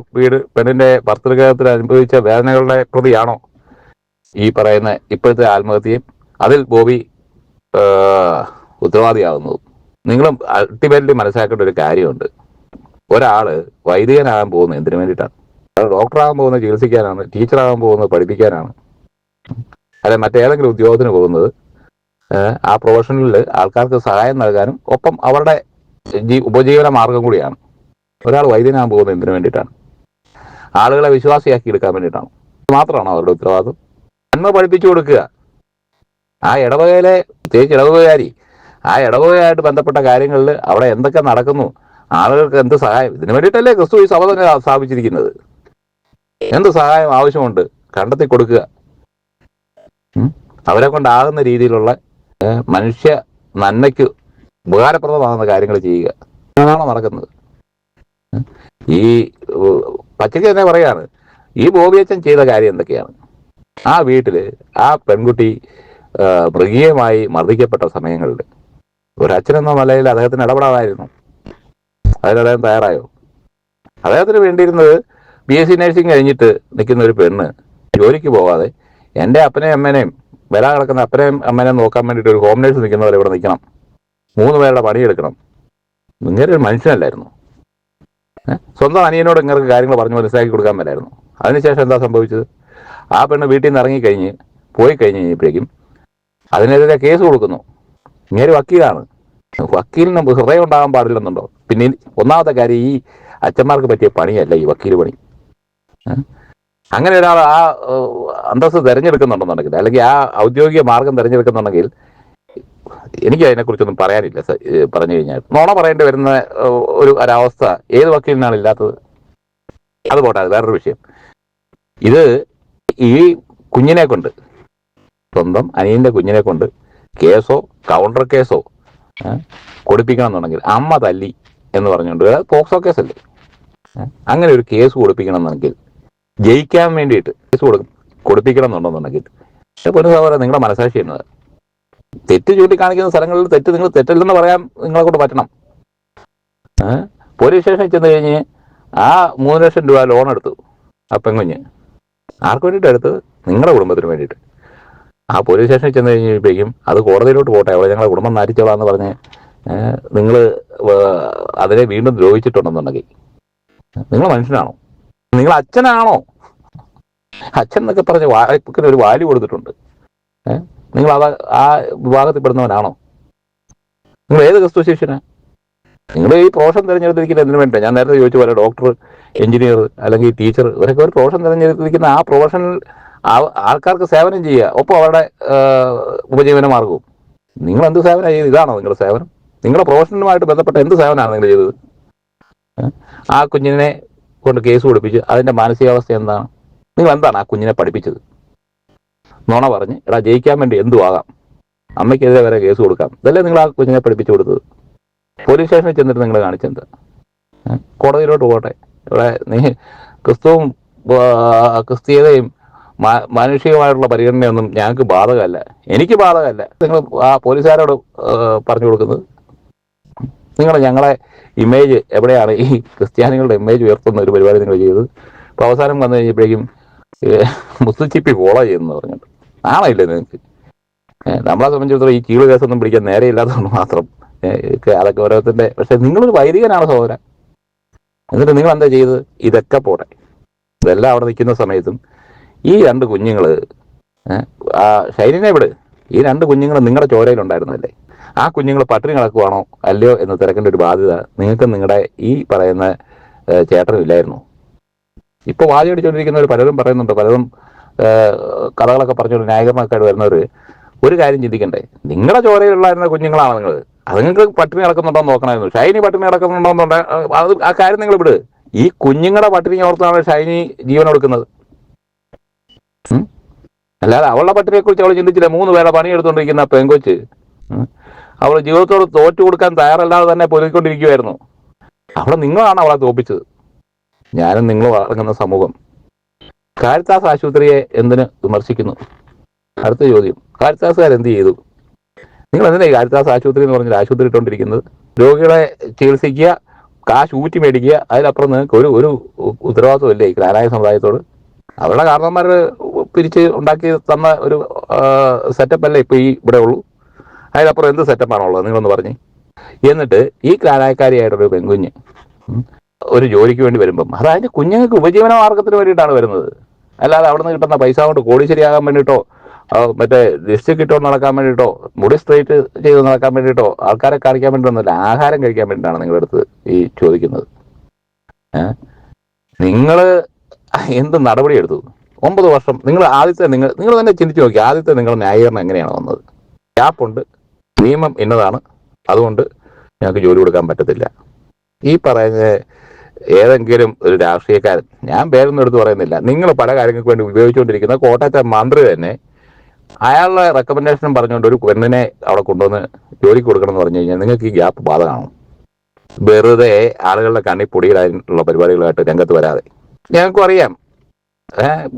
പെണ്ണിന്റെ ഭർതൃഗൃഹത്തിൽ അനുഭവിച്ച വേദനകളുടെ പ്രതിയാണോ ഈ പറയുന്ന ഇപ്പോഴത്തെ ആത്മഹത്യയും അതിൽ ബോബി ഉത്തരവാദിയാകുന്നത്? നിങ്ങളും അൾട്ടിമേറ്റ്ലി മനസ്സിലാക്കേണ്ട ഒരു കാര്യമുണ്ട്. ഒരാള് വൈദികനാകാൻ പോകുന്നത് എന്തിനു വേണ്ടിയിട്ടാണ്? ഡോക്ടറാകാൻ പോകുന്നത് ചികിത്സിക്കാനാണ്, ടീച്ചറാകാൻ പോകുന്നത് പഠിപ്പിക്കാനാണ്, അല്ലെ മറ്റേതെങ്കിലും ഉദ്യോഗത്തിന് പോകുന്നത് ആ പ്രൊഫഷനിൽ ആൾക്കാർക്ക് സഹായം നൽകാനും ഒപ്പം അവരുടെ ഉപജീവന മാർഗം കൂടിയാണ്. ഒരാൾ വൈദ്യനാകാൻ പോകുന്നത് എന്തിനു വേണ്ടിയിട്ടാണ്? ആളുകളെ വിശ്വാസിയാക്കി എടുക്കാൻ വേണ്ടിയിട്ടാണ്. മാത്രമാണോ അവരുടെ ഉത്തരവാദിത്വം? നന്മ പഠിപ്പിച്ചു കൊടുക്കുക. ആ ഇടവകയിലെ പ്രത്യേകിച്ച് ഇടവകകാരി ആ ഇടവകയായിട്ട് ബന്ധപ്പെട്ട കാര്യങ്ങളിൽ അവിടെ എന്തൊക്കെ നടക്കുന്നു, ആളുകൾക്ക് എന്ത് സഹായം, ഇതിനു വേണ്ടിയിട്ടല്ലേ ക്രിസ്തു ഈ സഭ തന്നെ സ്ഥാപിച്ചിരിക്കുന്നത്. എന്ത് സഹായം ആവശ്യമുണ്ട് കണ്ടെത്തി കൊടുക്കുക. അവരെ കൊണ്ടാകുന്ന രീതിയിലുള്ള മനുഷ്യ നന്മയ്ക്ക് ഉപകാരപ്രദമാകുന്ന കാര്യങ്ങൾ ചെയ്യുക. അതാണോ നടക്കുന്നത്? ഈ പച്ചയ്ക്ക് തന്നെ പറയാണ്, ഈ ബോബിയച്ചൻ ചെയ്ത കാര്യം എന്തൊക്കെയാണ്? ആ വീട്ടില് ആ പെൺകുട്ടി മൃഗീയമായി മർദ്ദിക്കപ്പെട്ട സമയങ്ങളിൽ ഒരച്ഛനെന്ന നിലയിൽ അദ്ദേഹത്തിന് ഇടപെടാമായിരുന്നു. അതിനദ്ദേഹം തയ്യാറായോ? അദ്ദേഹത്തിന് വേണ്ടിയിരുന്നത് BSc നഴ്സിംഗ് കഴിഞ്ഞിട്ട് നിൽക്കുന്ന ഒരു പെണ്ണ് ജോലിക്ക് പോകാതെ എൻ്റെ അപ്പനെയും അമ്മേനെയും വില കിടക്കുന്ന അപ്പനെയും അമ്മേനെയും നോക്കാൻ വേണ്ടിയിട്ട് ഒരു ഹോം നേഴ്സ് നിൽക്കുന്ന പോലെ ഇവിടെ നിൽക്കണം, 3 പേരുടെ പണിയെടുക്കണം. ഇങ്ങനെ ഒരു മനുഷ്യനല്ലായിരുന്നു. സ്വന്തം അനിയനോട് ഇങ്ങനെ കാര്യങ്ങൾ പറഞ്ഞ് മനസ്സിലാക്കി കൊടുക്കാൻ മേലായിരുന്നു. അതിനുശേഷം എന്താ സംഭവിച്ചത്? ആ പെണ്ണ് വീട്ടിൽ നിന്ന് ഇറങ്ങിക്കഴിഞ്ഞ് പോയി കഴിഞ്ഞ് കഴിഞ്ഞപ്പോഴേക്കും അതിനെതിരെ കേസ് കൊടുക്കുന്നു. ഇങ്ങനെ വക്കീലാണ്. വക്കീലിന് ഹൃദയം ഉണ്ടാകാൻ പാടില്ലെന്നുണ്ടോ? പിന്നെ ഒന്നാമത്തെ കാര്യം, ഈ അച്ഛന്മാർക്ക് പറ്റിയ പണിയല്ല ഈ വക്കീൽ പണി. അങ്ങനെ ഒരാൾ ആ അന്തസ്സ് തിരഞ്ഞെടുക്കുന്നുണ്ടെന്നുണ്ടെങ്കിൽ, അല്ലെങ്കിൽ ആ ഔദ്യോഗിക മാർഗം തിരഞ്ഞെടുക്കുന്നുണ്ടെങ്കിൽ എനിക്ക് അതിനെക്കുറിച്ചൊന്നും പറയാനില്ല. പറഞ്ഞു കഴിഞ്ഞാൽ നുണ പറയേണ്ടി വരുന്ന ഒരവസ്ഥ ഏത് വക്കീലിനാണ് ഇല്ലാത്തത്? അത് പോട്ടെ, അത് വേറൊരു വിഷയം. ഇത് ഈ കുഞ്ഞിനെ കൊണ്ട്, സ്വന്തം അനിയന്റെ കുഞ്ഞിനെ കൊണ്ട് കേസോ കൗണ്ടർ കേസോ കൊടുപ്പിക്കണം എന്നുണ്ടെങ്കിൽ, അമ്മ തല്ലി എന്ന് പറഞ്ഞുകൊണ്ട് പോക്സോ കേസല്ലേ, അങ്ങനെ ഒരു കേസ് കൊടുപ്പിക്കണം എന്നുണ്ടെങ്കിൽ, ജയിക്കാൻ വേണ്ടിയിട്ട് കേസ് കൊടുപ്പിക്കണം എന്നുണ്ടെന്നുണ്ടെങ്കിൽ പൊന്നുസഹോദരൻ, നിങ്ങളുടെ മനസാക്ഷി എന്നത് തെറ്റ് ചൂണ്ടിക്കാണിക്കുന്ന സ്ഥലങ്ങളിൽ തെറ്റ് നിങ്ങൾ തെറ്റല്ലെന്ന് പറയാൻ നിങ്ങളെ കൊണ്ട് പറ്റണം. പോലീസ് സ്റ്റേഷനിൽ ചെന്ന് കഴിഞ്ഞ് ആ 3 ലക്ഷം രൂപ ലോൺ എടുത്തു ആ പെൺകുഞ്ഞ്. ആർക്ക് വേണ്ടിയിട്ട് എടുത്തത്? നിങ്ങളുടെ കുടുംബത്തിന് വേണ്ടിയിട്ട്. ആ പോലീസ് സ്റ്റേഷനിൽ ചെന്ന് കഴിഞ്ഞപ്പോഴേക്കും അത് കോടതിയിലോട്ട് പോട്ടെ, അവിടെ ഞങ്ങളുടെ കുടുംബം നാരിച്ചോളാന്ന് പറഞ്ഞ് നിങ്ങൾ അതിനെ വീണ്ടും ദ്രോഹിച്ചിട്ടുണ്ടെന്നുണ്ടെങ്കിൽ നിങ്ങൾ മനുഷ്യനാണോ? നിങ്ങൾ അച്ഛനാണോ? അച്ഛൻ എന്നൊക്കെ പറഞ്ഞ് വായ്പക്കിന് ഒരു വാല്യൂ കൊടുത്തിട്ടുണ്ട്. നിങ്ങൾ ആ വിഭാഗത്തിൽപ്പെടുന്നവനാണോ? നിങ്ങൾ ഏത് ക്രിസ്തു ശിഷ്യനാ? നിങ്ങൾ ഈ പ്രൊഫഷൻ തിരഞ്ഞെടുത്തിരിക്കുന്ന എന്തിനു വേണ്ടി? ഞാൻ നേരത്തെ ചോദിച്ചു പോലെ ഡോക്ടർ, എഞ്ചിനീയർ അല്ലെങ്കിൽ ടീച്ചർ, ഇവരൊക്കെ ഒരു പ്രൊഫഷൻ തിരഞ്ഞെടുത്തിരിക്കുന്ന ആ പ്രൊഫഷനിൽ ആൾക്കാർക്ക് സേവനം ചെയ്യുക, ഒപ്പം അവരുടെ ഉപജീവന മാർഗവും. നിങ്ങൾ എന്ത് സേവനം ചെയ്ത്? ഇതാണോ നിങ്ങളുടെ സേവനം? നിങ്ങളുടെ പ്രൊഫഷനുമായിട്ട് ബന്ധപ്പെട്ട എന്ത് സേവനമാണ് നിങ്ങൾ ചെയ്തത്? ആ കുഞ്ഞിനെ കൊണ്ട് കേസ് കൊടുപ്പിച്ച് അതിൻ്റെ മാനസികാവസ്ഥ എന്താണ്? നിങ്ങൾ എന്താണ് ആ കുഞ്ഞിനെ പഠിപ്പിച്ചത്? നുണ പറഞ്ഞ് എടാ ജയിക്കാൻ വേണ്ടി എന്തും ആകാം, അമ്മയ്ക്കെതിരെ വരെ കേസ് കൊടുക്കാം, ഇതല്ലേ നിങ്ങൾ ആ കുഞ്ഞിനെ പഠിപ്പിച്ചു കൊടുത്തത്? പോലീസ് സ്റ്റേഷനിൽ ചെന്നിട്ട് നിങ്ങൾ കാണിച്ചെന്താ? കോടതിയിലോട്ട് പോട്ടെ. ഇവിടെ നീ ക്രിസ്തുവും ക്രിസ്തീയതയും മാനുഷികമായിട്ടുള്ള പരിഗണനയൊന്നും ഞങ്ങൾക്ക് ബാധകമല്ല, എനിക്ക് ബാധകമല്ല. നിങ്ങൾ ആ പോലീസുകാരോട് പറഞ്ഞു കൊടുക്കുന്നത് ഞങ്ങളെ ഇമേജ് എവിടെയാണ് ഈ ക്രിസ്ത്യാനികളുടെ ഇമേജ് ഉയർത്തുന്ന ഒരു പരിപാടി നിങ്ങൾ ചെയ്തത്? ഇപ്പോൾ അവസാനം വന്നു കഴിഞ്ഞപ്പോഴേക്കും മുസ്ലിച്ചിപ്പി ഫോളോ ചെയ്യുന്നു പറഞ്ഞിട്ട് ആണല്ലേ നിങ്ങൾക്ക്? നമ്മളെ സംബന്ധിച്ചിടത്തോളം ഈ കീഴ് കേസൊന്നും പിടിക്കാൻ നേരെയില്ലാത്തതുകൊണ്ട് മാത്രം അതൊക്കെ ഓരോരുത്തരുടെ. പക്ഷെ നിങ്ങളൊരു വൈദികനാണ് സഹോദരൻ. എന്നിട്ട് നിങ്ങൾ എന്താ ചെയ്തത്? ഇതൊക്കെ പോട്ടെ, ഇതെല്ലാം അവിടെ നിൽക്കുന്ന സമയത്തും ഈ രണ്ട് കുഞ്ഞുങ്ങൾ, ആ ഷൈനിനെ വിട്, ഈ രണ്ട് കുഞ്ഞുങ്ങൾ നിങ്ങളുടെ ചോരയിലുണ്ടായിരുന്നല്ലേ? ആ കുഞ്ഞുങ്ങൾ പട്ടിണി കിടക്കുവാണോ അല്ലയോ എന്ന് തിരക്കേണ്ട ഒരു ബാധ്യത നിങ്ങൾക്ക് നിങ്ങളുടെ ഈ പറയുന്ന ചേട്ടനും ഇല്ലായിരുന്നു? ഇപ്പോൾ വാചി അടിച്ചുകൊണ്ടിരിക്കുന്നവർ പലരും പറയുന്നുണ്ട്, പലരും കഥകളൊക്കെ പറഞ്ഞുകൊണ്ട് ന്യായീകരണമൊക്കെ ആയിട്ട് വരുന്നവർ ഒരു കാര്യം ചിന്തിക്കണ്ടേ? നിങ്ങളുടെ ചോരയിലുള്ളായിരുന്ന കുഞ്ഞുങ്ങളാണ് നിങ്ങൾ, അത് നിങ്ങൾക്ക് പട്ടിണി കിടക്കുന്നുണ്ടോ എന്ന് നോക്കണമായിരുന്നു. ഷൈനി പട്ടിണി കിടക്കുന്നുണ്ടോന്നുണ്ട്, അത് ആ കാര്യം നിങ്ങൾ വിട്. ഈ കുഞ്ഞുങ്ങളുടെ പട്ടിണി ഓർത്താണ് ഷൈനി ജീവൻ കൊടുക്കുന്നത്. അല്ലാതെ അവളുടെ പട്ടിണിയെക്കുറിച്ച് അവൾ ചിന്തിച്ചില്ല. 3 പേരെ പണിയെടുത്തുകൊണ്ടിരിക്കുന്ന പെങ്കൊച്ച് അവൾ ജീവിതത്തോട് തോറ്റു കൊടുക്കാൻ തയ്യാറല്ലാതെ തന്നെ പൊരുതിക്കൊണ്ടിരിക്കുമായിരുന്നു. അവിടെ നിങ്ങളാണ് അവളെ തോപ്പിച്ചത്. ഞാനും നിങ്ങളും അടങ്ങുന്ന സമൂഹം കാരിത്താസ് ആശുപത്രിയെ എന്തിന് വിമർശിക്കുന്നു? അടുത്ത ചോദ്യം, കാരിത്താസുകാർ എന്ത് ചെയ്തു? നിങ്ങൾ എന്തിനാ ഈ കാരിത്താസ് ആശുപത്രി എന്ന് പറഞ്ഞാൽ ആശുപത്രി ഇട്ടുകൊണ്ടിരിക്കുന്നത്? രോഗികളെ ചികിത്സിക്കുക, കാശ് ഊറ്റി മേടിക്കുക, അതിലപ്പുറം നിങ്ങൾക്ക് ഒരു ഉത്തരവാദിത്വമില്ലേ ഈ ജ്ഞാനായ സമുദായത്തോട്? അവരുടെ കാരണന്മാർ പിരിച്ച് ഉണ്ടാക്കി തന്ന ഒരു സെറ്റപ്പ് അല്ലേ ഇപ്പോൾ ഈ ഇവിടെ ഉള്ളൂ? അതിലപ്പുറം എന്ത് സെറ്റപ്പാണുള്ളത് നിങ്ങളൊന്ന് പറഞ്ഞേ. എന്നിട്ട് ഈ ജ്ഞാനായക്കാരിയായിട്ടൊരു പെൺകുഞ്ഞ് ഒരു ജോലിക്ക് വേണ്ടി വരുമ്പം അതായത് കുഞ്ഞുങ്ങൾക്ക് ഉപജീവന മാർഗത്തിന് വേണ്ടിയിട്ടാണ് വരുന്നത്. അല്ലാതെ അവിടെ നിന്ന് കിട്ടുന്ന പൈസ കൊണ്ട് കോടീശ്വരിയാകാൻ വേണ്ടിയിട്ടോ മറ്റേ ഡിസ്ട്രിക്ട് ഇട്ടോ നടക്കാൻ വേണ്ടിയിട്ടോ മുടി സ്ട്രൈറ്റ് ചെയ്ത് നടക്കാൻ വേണ്ടിയിട്ടോ ആൾക്കാരെ കാണിക്കാൻ വേണ്ടിയിട്ടൊന്നുമല്ല, ആഹാരം കഴിക്കാൻ വേണ്ടിയിട്ടാണ് നിങ്ങളുടെ അടുത്ത് ഈ ചോദിക്കുന്നത്. നിങ്ങൾ എന്ത് നടപടി എടുത്തു? 9 വർഷം നിങ്ങൾ നിങ്ങൾ തന്നെ ചിന്തിച്ച് നോക്കി. ആദ്യത്തെ നിങ്ങളുടെ ന്യായീകരണം എങ്ങനെയാണ് വന്നത്? ഗ്യാപ്പുണ്ട്, നിയമം ഇന്നതാണ്, അതുകൊണ്ട് ഞങ്ങൾക്ക് ജോലി കൊടുക്കാൻ പറ്റത്തില്ല. ഈ പറയുന്ന ഏതെങ്കിലും ഒരു രാഷ്ട്രീയക്കാരൻ, ഞാൻ പേരൊന്നും എടുത്ത് പറയുന്നില്ല, നിങ്ങൾ പല കാര്യങ്ങൾക്ക് വേണ്ടി ഉപയോഗിച്ചുകൊണ്ടിരിക്കുന്ന കോട്ടയത്തെ മന്ത്രി തന്നെ അയാളുടെ റെക്കമെൻഡേഷനും പറഞ്ഞുകൊണ്ട് ഒരു പെണ്ണിനെ അവിടെ കൊണ്ടുവന്ന് ജോലിക്ക് കൊടുക്കണം എന്ന് പറഞ്ഞു കഴിഞ്ഞാൽ നിങ്ങൾക്ക് ഈ ഗ്യാപ്പ് ബാധകമാണോ? വെറുതെ ആളുകളുടെ കണ്ണി പൊടിയിലായിട്ടുള്ള പരിപാടികളായിട്ട് രംഗത്ത് വരാതെ. ഞങ്ങൾക്കും അറിയാം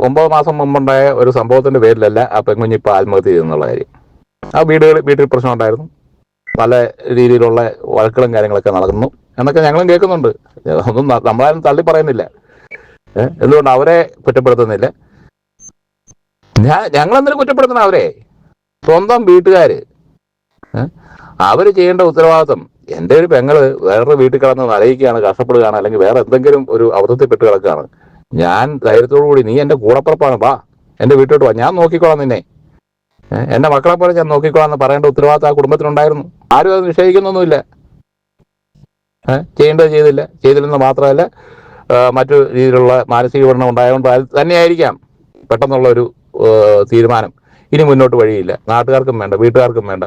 9 മാസം മുമ്പുണ്ടായ ഒരു സംഭവത്തിന്റെ പേരിലല്ല ആ പെൺകുഞ്ഞ് ഇപ്പോൾ ആത്മഹത്യ ചെയ്തെന്നുള്ള കാര്യം. ആ വീട്ടിൽ പ്രശ്നം ഉണ്ടായിരുന്നു, പല രീതിയിലുള്ള വഴക്കുകളും കാര്യങ്ങളൊക്കെ നടക്കുന്നു എന്നൊക്കെ ഞങ്ങളും കേൾക്കുന്നുണ്ട്. ഒന്നും നമ്മളാരും തള്ളി പറയുന്നില്ല. എന്തുകൊണ്ട് അവരെ കുറ്റപ്പെടുത്തുന്നില്ല? ഞങ്ങളെന്തിനും കുറ്റപ്പെടുത്തണം അവരെ? സ്വന്തം വീട്ടുകാര് അവർ ചെയ്യേണ്ട ഉത്തരവാദിത്വം. എൻ്റെ ഒരു പെങ്ങള് വേറൊരു വീട്ടിൽ കിടന്ന് നരയിക്കുകയാണ്, കഷ്ടപ്പെടുകയാണ്, അല്ലെങ്കിൽ വേറെ എന്തെങ്കിലും ഒരു അബദ്ധത്തിൽപ്പെട്ട് കിടക്കുകയാണ്, ഞാൻ ധൈര്യത്തോടു കൂടി നീ എൻ്റെ കൂടപ്പുറപ്പാണ്, വാ എൻ്റെ വീട്ടിലോട്ട് വാ, ഞാൻ നോക്കിക്കോളാം നിന്നെ, എൻ്റെ മക്കളെ പോലെ ഞാൻ നോക്കിക്കോളാം എന്ന് പറയേണ്ട ഉത്തരവാദിത്വം ആ കുടുംബത്തിനുണ്ടായിരുന്നു. ആരും അത് നിഷേധിക്കുന്നൊന്നുമില്ല. ചെയ്യേണ്ടത് ചെയ്തില്ലെന്ന് മാത്രമല്ല മറ്റു രീതിയിലുള്ള മാനസിക പഠനം ഉണ്ടായതുകൊണ്ട് തന്നെയായിരിക്കാം പെട്ടെന്നുള്ള ഒരു തീരുമാനം. ഇനി മുന്നോട്ട് വഴിയില്ല, നാട്ടുകാർക്കും വേണ്ട, വീട്ടുകാർക്കും വേണ്ട,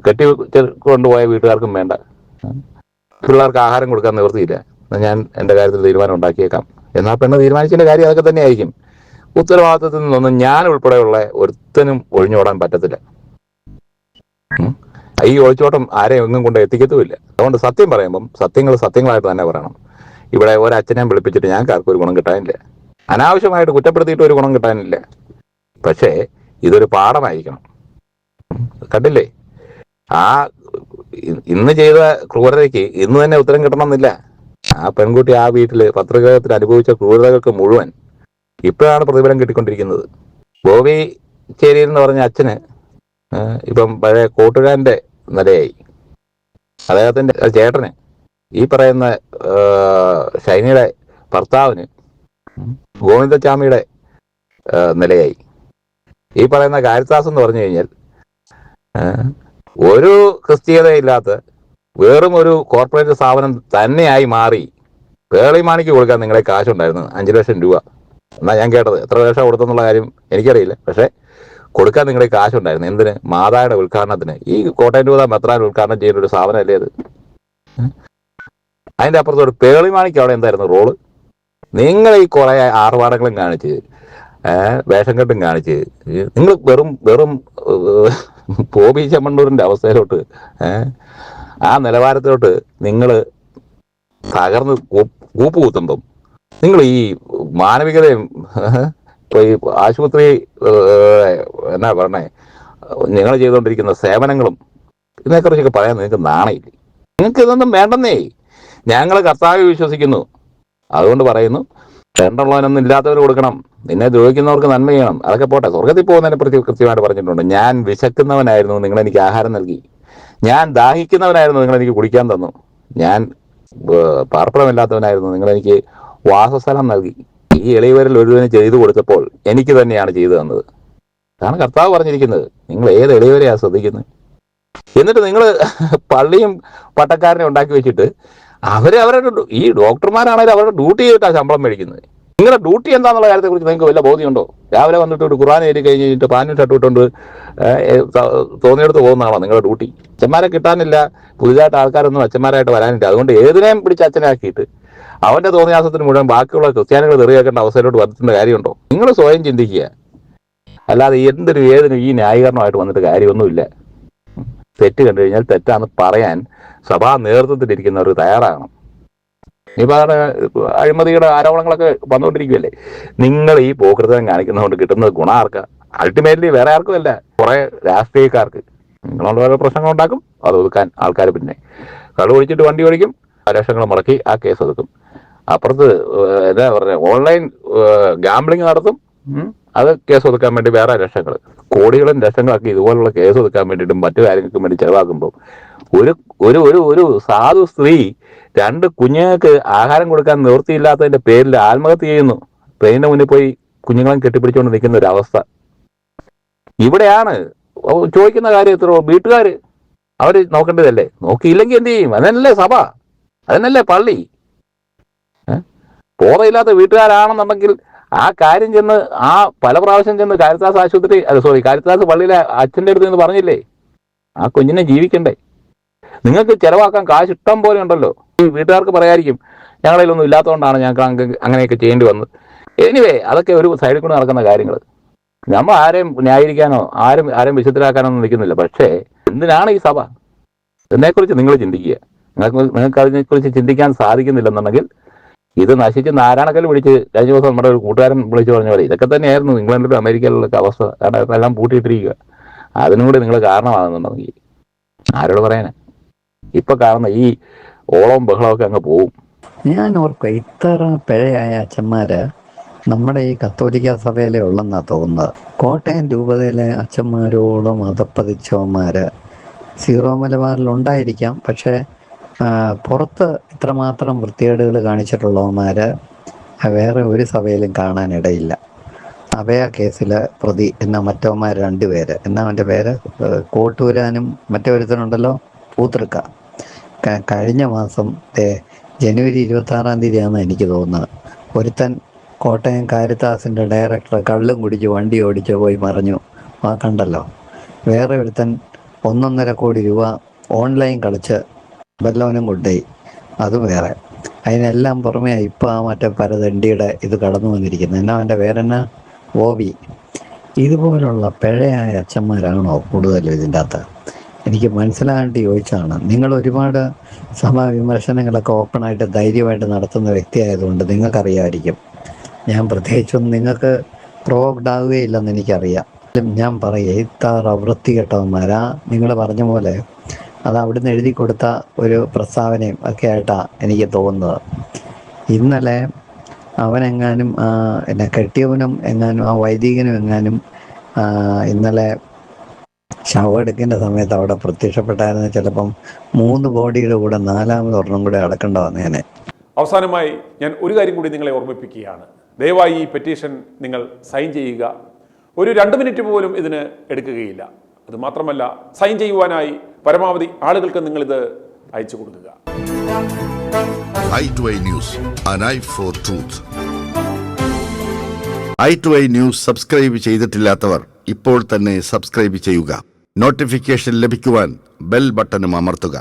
കെട്ടി കൊണ്ടുപോയ വീട്ടുകാർക്കും വേണ്ട, പിള്ളേർക്ക് ആഹാരം കൊടുക്കാൻ നിവൃത്തിയില്ല, ഞാൻ എൻ്റെ കാര്യത്തിൽ തീരുമാനം ഉണ്ടാക്കിയേക്കാം എന്നാൽ പെണ്ണ് തീരുമാനിച്ചതിൻ്റെ കാര്യം അതൊക്കെ തന്നെ ആയിരിക്കും. ഉത്തരവാദിത്വത്തിൽ നിന്നൊന്നും ഞാൻ ഉൾപ്പെടെയുള്ള ഒരുത്തനും ഒഴിഞ്ഞോടാൻ പറ്റത്തില്ല. ഈ ഒളിച്ചോട്ടം ആരെയും എങ്ങും കൊണ്ട് എത്തിക്കത്തുമില്ല. അതുകൊണ്ട് സത്യം പറയുമ്പം സത്യങ്ങളായിട്ട് തന്നെ പറയണം. ഇവിടെ ഒരച്ഛനെയും വിളിപ്പിച്ചിട്ട് ഞങ്ങൾക്ക് ആർക്കും ഒരു ഗുണം കിട്ടാനില്ല, അനാവശ്യമായിട്ട് കുറ്റപ്പെടുത്തിയിട്ട് ഒരു ഗുണം കിട്ടാനില്ല. പക്ഷേ ഇതൊരു പാഠമായിരിക്കണം. കണ്ടില്ലേ, ആ ഇന്ന് ചെയ്ത ക്രൂരതയ്ക്ക് ഇന്ന് തന്നെ ഉത്തരം കിട്ടണമെന്നില്ല. ആ പെൺകുട്ടി ആ വീട്ടിൽ പത്രികത്തിൽ അനുഭവിച്ച ക്രൂരതകൾക്ക് മുഴുവൻ ഇപ്പോഴാണ് പ്രതിഫലം കിട്ടിക്കൊണ്ടിരിക്കുന്നത്. ബോബി ചേരിയിൽ എന്ന് പറഞ്ഞ അച്ഛന് ഇപ്പം പഴയ കോട്ടുകാരൻ്റെ നിലയായി. അദ്ദേഹത്തിൻ്റെ ചേട്ടന്, ഈ പറയുന്ന ഷൈനിയുടെ ഭർത്താവിന് ഗോവിന്ദച്ചാമിയുടെ നിലയായി. ഈ പറയുന്ന കാരിത്താസ് എന്ന് പറഞ്ഞു കഴിഞ്ഞാൽ ഒരു ക്രിസ്തീയതയില്ലാത്ത വെറും ഒരു കോർപ്പറേറ്റ് സ്ഥാപനം തന്നെയായി മാറി. പേളിമാണിക്ക് കൊടുക്കാൻ നിങ്ങളെ കാശുണ്ടായിരുന്നു 5 ലക്ഷം രൂപ എന്നാ ഞാൻ കേട്ടത്. എത്ര ലക്ഷം കൊടുത്തെന്നുള്ള കാര്യം എനിക്കറിയില്ല. പക്ഷെ കൊടുക്കാൻ നിങ്ങളെ കാശുണ്ടായിരുന്നു. എന്തിന്? മാതായുടെ ഉദ്ഘാടനത്തിന്. ഈ കോട്ടയം രൂപ മെത്രാൻ ഉദ്ഘാടനം ചെയ്യുന്ന ഒരു സ്ഥാപനമല്ലേ അത്? അതിന്റെ അപ്പുറത്തോട് പേളിമാണിക്ക് അവിടെ എന്തായിരുന്നു റോള്? നിങ്ങൾ ഈ കുറെ ആർഭാടങ്ങളും കാണിച്ച് വേഷം കെട്ടും കാണിച്ച് നിങ്ങൾ വെറും ബോബി ചെമ്മണ്ണൂരിന്റെ അവസ്ഥയിലോട്ട് ആ നിലവാരത്തിലോട്ട് നിങ്ങൾ തകർന്ന് കൂപ്പ് കുത്തുമ്പം നിങ്ങൾ ഈ മാനവികതയും ഇപ്പൊ ഈ ആശുപത്രി എന്നാ പറഞ്ഞേ നിങ്ങൾ ചെയ്തുകൊണ്ടിരിക്കുന്ന സേവനങ്ങളും ഇതിനെക്കുറിച്ചൊക്കെ പറയാൻ നിങ്ങൾക്ക് നാണയില്ലേ? നിങ്ങൾക്ക് ഇതൊന്നും വേണ്ടെന്നേ. ഞങ്ങൾ കർത്താവിൽ വിശ്വസിക്കുന്നു, അതുകൊണ്ട് പറയുന്നു, വേണ്ടുള്ളവനൊന്നും ഇല്ലാത്തവർ കൊടുക്കണം, നിന്നെ ദ്രോഹിക്കുന്നവർക്ക് നന്മ ചെയ്യണം. അതൊക്കെ പോട്ടെ, സ്വർഗത്തിൽ പോകുന്നതിനെ പ്രതി കൃത്യമായിട്ട് പറഞ്ഞിട്ടുണ്ട്. ഞാൻ വിശക്കുന്നവനായിരുന്നു, നിങ്ങൾ എനിക്ക് ആഹാരം നൽകി. ഞാൻ ദാഹിക്കുന്നവനായിരുന്നു, നിങ്ങൾ എനിക്ക് കുടിക്കാൻ തന്നു. ഞാൻ പാർപ്പിടമില്ലാത്തവനായിരുന്നു, നിങ്ങൾ എനിക്ക് വാസസ്ഥലം നൽകി. ഈ എളിയവരിൽ ഒരുവന് ചെയ്തു കൊടുത്തപ്പോൾ എനിക്ക് തന്നെയാണ് ചെയ്തു തന്നത്. അതാണ് കർത്താവ് പറഞ്ഞിരിക്കുന്നത്. നിങ്ങൾ ഏത് എളിയവരെയാണ് ശ്രദ്ധിക്കുന്നത്? എന്നിട്ട് നിങ്ങൾ പള്ളിയും പട്ടക്കാരനെ ഉണ്ടാക്കി വെച്ചിട്ട് അവരുടെ ഈ ഡോക്ടർമാരാണെങ്കിലും അവരുടെ ഡ്യൂട്ടി ചെയ്തിട്ടാണ് ശമ്പളം മേടിക്കുന്നത്. നിങ്ങളുടെ ഡ്യൂട്ടി എന്താണെന്നുള്ള കാര്യത്തെക്കുറിച്ച് നിങ്ങൾക്ക് വല്ല ബോധ്യമുണ്ടോ? രാവിലെ വന്നിട്ട് ഒരു ഖുർആൻ എഴുതി കഴിഞ്ഞിട്ട് പാനും ഷർട്ട് ഇട്ടുകൊണ്ട് തോന്നിയെടുത്ത് പോകുന്നതാണോ നിങ്ങളുടെ ഡ്യൂട്ടി? അച്ഛന്മാരെ കിട്ടാനില്ല, പുതിയതായിട്ട് ആൾക്കാരൊന്നും അച്ഛന്മാരായിട്ട് വരാനില്ല. അതുകൊണ്ട് ഏതിനെയും പിടിച്ച് അച്ഛനാക്കിയിട്ട് അവന്റെ തോന്നിയാസത്തിന് മുഴുവൻ ബാക്കിയുള്ള ക്രിസ്ത്യാനികൾ തെറിയാക്കേണ്ട അവസ്ഥയിലോട്ട് വരുത്തേണ്ട കാര്യമുണ്ടോ? നിങ്ങൾ സ്വയം ചിന്തിക്കുക. അല്ലാതെ ഏതിനും ഈ ന്യായീകരണമായിട്ട് വന്നിട്ട് കാര്യമൊന്നുമില്ല. തെറ്റ് കണ്ടു കഴിഞ്ഞാൽ തെറ്റാന്ന് പറയാൻ സഭാ നേതൃത്വത്തിലിരിക്കുന്നവർ തയ്യാറാകണം. ഇപ്പൊ അഴിമതിയുടെ ആരോപണങ്ങളൊക്കെ വന്നുകൊണ്ടിരിക്കുകയല്ലേ. നിങ്ങൾ ഈ പോകൃതം കാണിക്കുന്നതുകൊണ്ട് കിട്ടുന്നത് ഗുണം ആർക്കാ? അൾട്ടിമേറ്റ്ലി വേറെ ആർക്കുമല്ല, കുറെ രാഷ്ട്രീയക്കാർക്ക്. നിങ്ങളുള്ള ഓരോ പ്രശ്നങ്ങൾ ഉണ്ടാക്കും, അത് ഒതുക്കാൻ ആൾക്കാർ പിന്നെ കള്ളു ഒഴിച്ചിട്ട് വണ്ടി ഓടിക്കും, ലക്ഷങ്ങൾ മുടക്കി ആ കേസ് ഒതുക്കും. അപ്പുറത്ത് എന്താ പറയുക, ഓൺലൈൻ ഗാംബ്ലിങ് നടത്തും, അത് കേസ് ഒതുക്കാൻ വേണ്ടി വേറെ ലക്ഷങ്ങൾ, കോടികളും ലക്ഷങ്ങളൊക്കെ ഇതുപോലുള്ള കേസ് ഒതുക്കാൻ വേണ്ടിയിട്ടും മറ്റു കാര്യങ്ങൾക്കും വേണ്ടി ചെലവാക്കുമ്പോൾ ഒരു ഒരു ഒരു ഒരു സാധു സ്ത്രീ 2 കുഞ്ഞുങ്ങൾക്ക് ആഹാരം കൊടുക്കാൻ നിവൃത്തിയില്ലാത്തതിന്റെ പേരിൽ ആത്മഹത്യ ചെയ്യുന്നു. ട്രെയിനിന്റെ മുന്നിൽ പോയി കുഞ്ഞുങ്ങളെ കെട്ടിപ്പിടിച്ചുകൊണ്ട് നിൽക്കുന്ന ഒരു അവസ്ഥ ഇവിടെയാണ്. ചോദിക്കുന്ന കാര്യം എത്രയോ വീട്ടുകാർ അവർ നോക്കേണ്ടതല്ലേ? നോക്കിയില്ലെങ്കിൽ എന്ത് ചെയ്യും? അതന്നല്ലേ സഭ, അതന്നല്ലേ പള്ളി. ബോധമില്ലാത്ത വീട്ടുകാരാണെന്നുണ്ടെങ്കിൽ ആ കാര്യം ചെന്ന് ആ പല പ്രാവശ്യം ചെന്ന് കാരിത്താസ് ആശുപത്രി കാരിത്താസ് പള്ളിയിലെ അച്ഛൻ്റെ അടുത്ത് നിന്ന് പറഞ്ഞില്ലേ, ആ കുഞ്ഞിനെ ജീവിക്കണ്ടേ? നിങ്ങൾക്ക് ചെലവാക്കാൻ കാശ് ഇഷ്ടം പോലെ ഉണ്ടല്ലോ. ഈ വീട്ടുകാർക്ക് പറയായിരിക്കും ഞങ്ങളിലൊന്നും ഇല്ലാത്തതുകൊണ്ടാണ് ഞങ്ങൾക്ക് അങ്ങനെയൊക്കെ ചെയ്യേണ്ടി വന്നത്. എനിവേ അതൊക്കെ ഒരു സൈഡിൽ കൂടെ നടക്കുന്ന കാര്യങ്ങൾ. നമ്മൾ ആരെയും ന്യായീകരിക്കാനോ ആരെയും വിശുദ്ധരാക്കാനോ ഒന്നും നിൽക്കുന്നില്ല. പക്ഷേ എന്തിനാണ് ഈ സഭ? ഇതിനെക്കുറിച്ച് നിങ്ങൾ ചിന്തിക്കുക. നിങ്ങൾക്ക് അതിനെക്കുറിച്ച് ചിന്തിക്കാൻ സാധിക്കുന്നില്ലെന്നുണ്ടെങ്കിൽ ഇത് നശിച്ച് നാരായണക്കല്ല് പിടിച്ച് കഴിഞ്ഞ ദിവസം നമ്മുടെ ഒരു കൂട്ടുകാരൻ വിളിച്ചു പറഞ്ഞ പോലെ ഇതൊക്കെ തന്നെയായിരുന്നു ഇംഗ്ലണ്ടിലും അമേരിക്കയിലൊക്കെ അവസ്ഥ. കാരണം എല്ലാം പൂട്ടിയിട്ടിരിക്കുക. അതിനൂടെ നിങ്ങൾ കാരണമാകുന്നുണ്ടെങ്കിൽ ആരോട് പറയാനാ? ഇപ്പൊ കാണുന്ന ഈ ഓളവും ബഹളമൊക്കെ അങ്ങ് പോവും. ഞാൻ ഓർക്കുക ഇത്ര പിഴയായ അച്ഛന്മാര് നമ്മുടെ ഈ കത്തോലിക്ക സഭയിലെ ഉള്ളെന്നാ തോന്നുന്നത്. കോട്ടയം രൂപതയിലെ അച്ഛന്മാരോളം അതപ്പതിച്ചവന്മാര് സീറോ മലബാറിൽ ഉണ്ടായിരിക്കാം. പക്ഷേ പുറത്ത് ഇത്രമാത്രം വൃത്തികേടുകൾ കാണിച്ചിട്ടുള്ളവന്മാര് വേറെ ഒരു സഭയിലും കാണാനിടയില്ല. അഭയ കേസിൽ പ്രതി എന്ന മറ്റവന്മാർ 2 പേര്, എന്നാ അവൻ്റെ പേര് കോട്ടൂരാനും മറ്റേ ഒരുത്തനുണ്ടല്ലോ പൂത്തൃക്ക. കഴിഞ്ഞ മാസം ജനുവരി 26-ാം തീയതിയാണെന്ന് എനിക്ക് തോന്നുന്നത്. ഒരുത്തൻ കോട്ടയം കാരിത്താസിൻ്റെ ഡയറക്ടർ കള്ളും കുടിച്ച് വണ്ടി ഓടിച്ച് പോയി മറിഞ്ഞു, കണ്ടല്ലോ. വേറെ ഒരുത്തൻ 1.5 കോടി രൂപ ഓൺലൈൻ കളിച്ച് വല്ലവനും കൊണ്ടുപോയി, അതും വേറെ. അതിനെല്ലാം പുറമെ ഇപ്പം ആ മറ്റേ പരദണ്ഡിയുടെ ഇത് കടന്നു വന്നിരിക്കുന്നത്. എന്നാ അവൻ്റെ പേരെന്നാ ബോബി. ഇതുപോലുള്ള പിഴയായ അച്ഛന്മാരാണോ കൂടുതലും ഇതിൻ്റെ അകത്ത്? എനിക്ക് മനസ്സിലാകാണ്ട് ചോദിച്ചാണ്. നിങ്ങൾ ഒരുപാട് സഭാ വിമർശനങ്ങളൊക്കെ ഓപ്പണായിട്ട് ധൈര്യമായിട്ട് നടത്തുന്ന വ്യക്തിയായതുകൊണ്ട് നിങ്ങൾക്കറിയാമായിരിക്കും. ഞാൻ പ്രത്യേകിച്ചൊന്നും നിങ്ങൾക്ക് പ്രോവോക്ഡ് ആവുകയില്ലെന്ന് എനിക്കറിയാം. ഞാൻ പറയുക ഇത്ര വൃത്തികെട്ടവന്മാരാ. നിങ്ങൾ പറഞ്ഞ പോലെ അത് അവിടുന്ന് എഴുതി കൊടുത്ത ഒരു പ്രസ്താവനയും ഒക്കെ ആയിട്ടാണ് എനിക്ക് തോന്നുന്നത്. ഇന്നലെ അവനെങ്ങാനും എന്നെ കെട്ടിയവനും എങ്ങാനും ആ വൈദികനും എങ്ങാനും ഇന്നലെ ശവം എടുക്കേണ്ട സമയത്ത് അവിടെ പ്രത്യക്ഷപ്പെട്ടായിരുന്നു. ചിലപ്പം 3 ബോഡിയുടെ കൂടെ 4ാമതൊരെണ്ണം കൂടെ അടക്കേണ്ട വന്നേനെ. അവസാനമായി ഞാൻ ഒരു കാര്യം കൂടി നിങ്ങളെ ഓർമ്മിപ്പിക്കുകയാണ്. ദയവായി ഈ പെറ്റീഷൻ നിങ്ങൾ സൈൻ ചെയ്യുക. ഒരു 2 മിനിറ്റ് പോലും ഇതിന് എടുക്കുകയില്ല. അതുമാത്രമല്ല, സൈൻ ചെയ്യുവാനായി പരമാവധി ആളുകൾക്ക് നിങ്ങളിത് അയച്ചു കൊടുക്കുക. i2i News, an eye for truth. i2i News subscribe ചെയ്തിട്ടില്ലാത്തവർ ഇപ്പോൾ തന്നെ സബ്സ്ക്രൈബ് ചെയ്യുക. നോട്ടിഫിക്കേഷൻ ലഭിക്കുവാൻ ബെൽ ബട്ടണും അമർത്തുക.